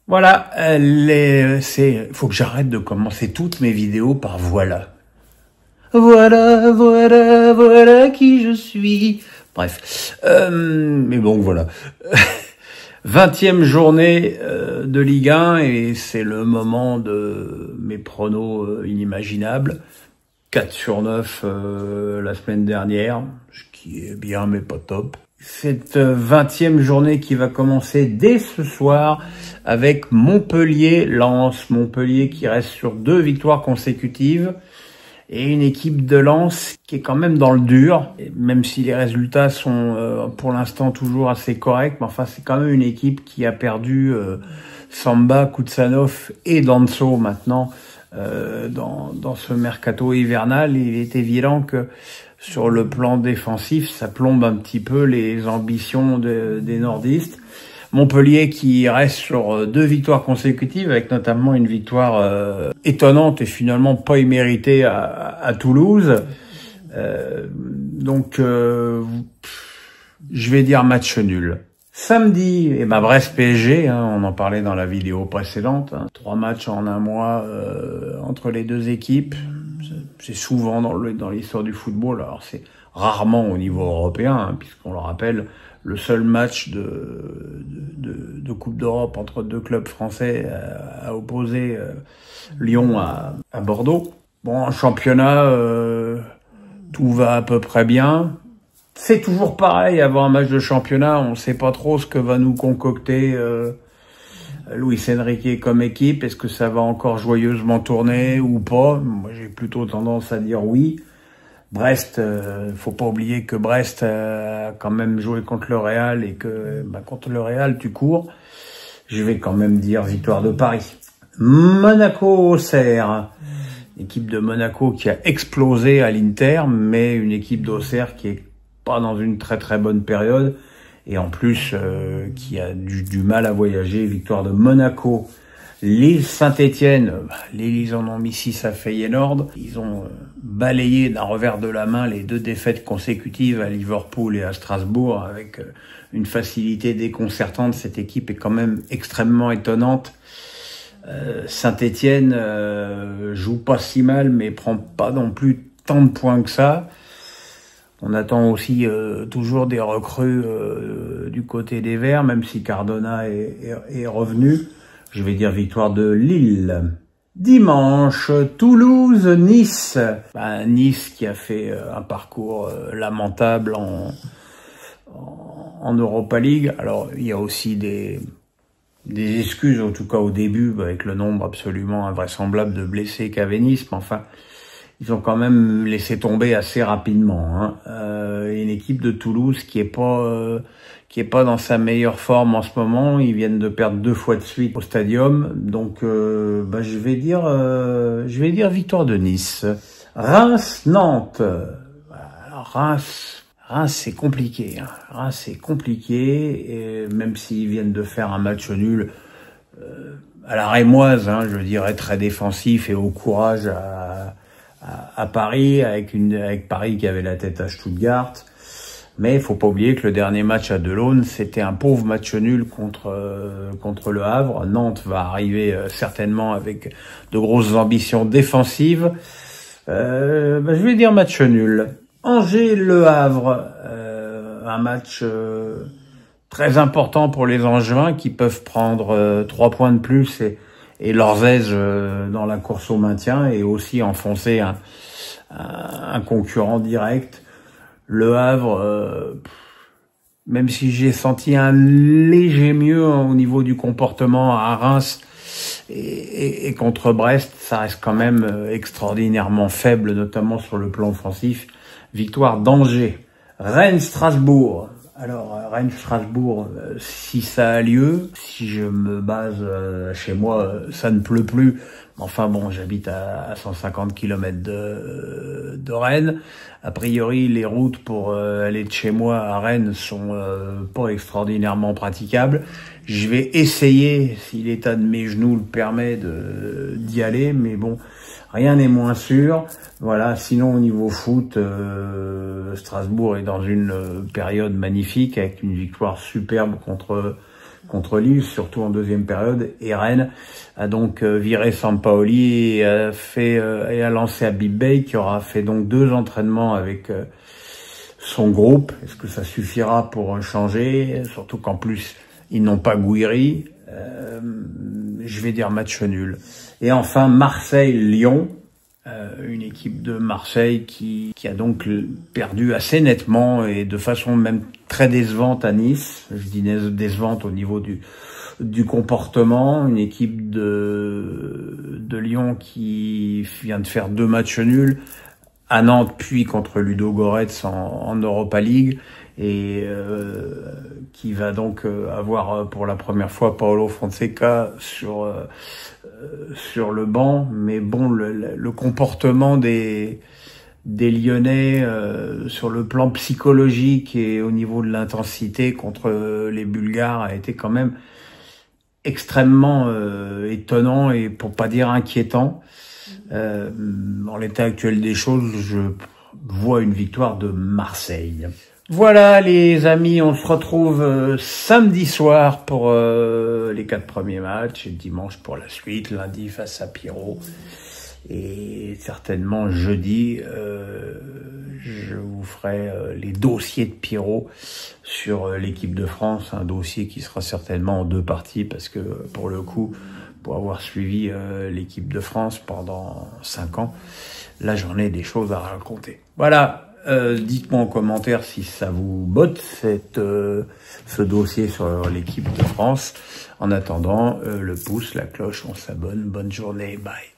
Voilà, faut que j'arrête de commencer toutes mes vidéos par voilà. Voilà, voilà, voilà qui je suis. Bref, mais bon, voilà. 20e journée de Ligue 1 et c'est le moment de mes pronos inimaginables. 4 sur 9 la semaine dernière, ce qui est bien mais pas top. Cette 20e journée qui va commencer dès ce soir avec Montpellier-Lens. Montpellier qui reste sur 2 victoires consécutives et une équipe de Lens qui est quand même dans le dur. Et même si les résultats sont pour l'instant toujours assez corrects, mais enfin c'est quand même une équipe qui a perdu Samba, Kuznetsov et Danso maintenant dans ce mercato hivernal. Il est évident que sur le plan défensif, ça plombe un petit peu les ambitions des nordistes. Montpellier qui reste sur 2 victoires consécutives, avec notamment une victoire étonnante et finalement pas imméritée à Toulouse. Donc, je vais dire match nul. Samedi, Brest-PSG, on en parlait dans la vidéo précédente. 3 matchs en un mois entre les deux équipes. C'est souvent dans l'histoire du football. Alors c'est rarement au niveau européen, puisqu'on le rappelle, le seul match de Coupe d'Europe entre 2 clubs français a opposé Lyon à Bordeaux. Bon, en championnat, tout va à peu près bien. C'est toujours pareil, avant un match de championnat, on ne sait pas trop ce que va nous concocter Luis Enrique comme équipe. Est-ce que ça va encore joyeusement tourner ou pas? Moi, j'ai plutôt tendance à dire oui. Brest, faut pas oublier que Brest a quand même joué contre le Real et que contre le Real, tu cours. Je vais quand même dire victoire de Paris. Monaco-Auxerre. Équipe de Monaco qui a explosé à l'Inter, mais une équipe d'Auxerre qui est pas dans une très très bonne période et en plus qui a du mal à voyager. Victoire de Monaco. Lille Saint-Étienne, les Lilles en ont mis 6 à Feyenoord. Ils ont balayé d'un revers de la main les 2 défaites consécutives à Liverpool et à Strasbourg avec une facilité déconcertante. Cette équipe est quand même extrêmement étonnante. Saint-Étienne joue pas si mal mais prend pas non plus tant de points que ça. On attend aussi toujours des recrues du côté des Verts, même si Cardona est revenu. Je vais dire victoire de Lille. Dimanche, Toulouse-Nice. Nice qui a fait un parcours lamentable en Europa League. Alors, il y a aussi des excuses, en tout cas au début, avec le nombre absolument invraisemblable de blessés qu'avait Nice. Mais enfin, ils ont quand même laissé tomber assez rapidement. Une équipe de Toulouse qui est pas dans sa meilleure forme en ce moment. Ils viennent de perdre 2 fois de suite au Stadium. Donc, je vais dire victoire de Nice. Reims-Nantes. Reims, c'est compliqué. Reims, c'est compliqué. Et même s'ils viennent de faire un match nul à la rémoise, je dirais très défensif et au courage à Paris, avec Paris qui avait la tête à Stuttgart. Mais il faut pas oublier que le dernier match à Delaune, c'était un pauvre match nul contre le Havre. Nantes va arriver certainement avec de grosses ambitions défensives. Je vais dire match nul. Angers-Le Havre, un match très important pour les Angevins qui peuvent prendre 3 points de plus et leurs aises dans la course au maintien et aussi enfoncer un concurrent direct. Le Havre, même si j'ai senti un léger mieux au niveau du comportement à Reims et contre Brest, ça reste quand même extraordinairement faible, notamment sur le plan offensif. Victoire d'Angers. Rennes-Strasbourg. Alors, Rennes-Strasbourg, si ça a lieu, si je me base chez moi, ça ne pleut plus. Enfin bon, j'habite à 150 km de Rennes. A priori, les routes pour aller de chez moi à Rennes sont pas extraordinairement praticables. Je vais essayer, si l'état de mes genoux le permet, d'y aller, mais bon, rien n'est moins sûr. Voilà, sinon au niveau foot, Strasbourg est dans une période magnifique avec une victoire superbe contre contre Lille, surtout en deuxième période. Et Rennes a donc viré Sampaoli et a lancé Habib Beye, qui aura fait donc 2 entraînements avec son groupe. Est-ce que ça suffira pour changer? Surtout qu'en plus, ils n'ont pas Gouiri. Je vais dire match nul. Et enfin, Marseille-Lyon. Une équipe de Marseille qui a donc perdu assez nettement et de façon même très décevante à Nice. Je dis décevante au niveau du comportement. Une équipe de Lyon qui vient de faire 2 matchs nuls à Nantes, puis contre Ludogorets en Europa League, et qui va donc avoir pour la première fois Paulo Fonseca sur le banc. Mais bon, le comportement des Lyonnais sur le plan psychologique et au niveau de l'intensité contre les Bulgares a été quand même extrêmement étonnant et pour pas dire inquiétant. En l'état actuel des choses, je vois une victoire de Marseille. Voilà les amis, on se retrouve samedi soir pour les 4 premiers matchs et dimanche pour la suite, lundi face à Pierrot. Et certainement jeudi, je vous ferai les dossiers de Pierrot sur l'équipe de France, un dossier qui sera certainement en 2 parties parce que pour le coup, pour avoir suivi l'équipe de France pendant 5 ans, là j'en ai des choses à raconter. Voilà. Dites-moi en commentaire si ça vous botte ce dossier sur l'équipe de France. En attendant, le pouce, la cloche, on s'abonne. Bonne journée, bye.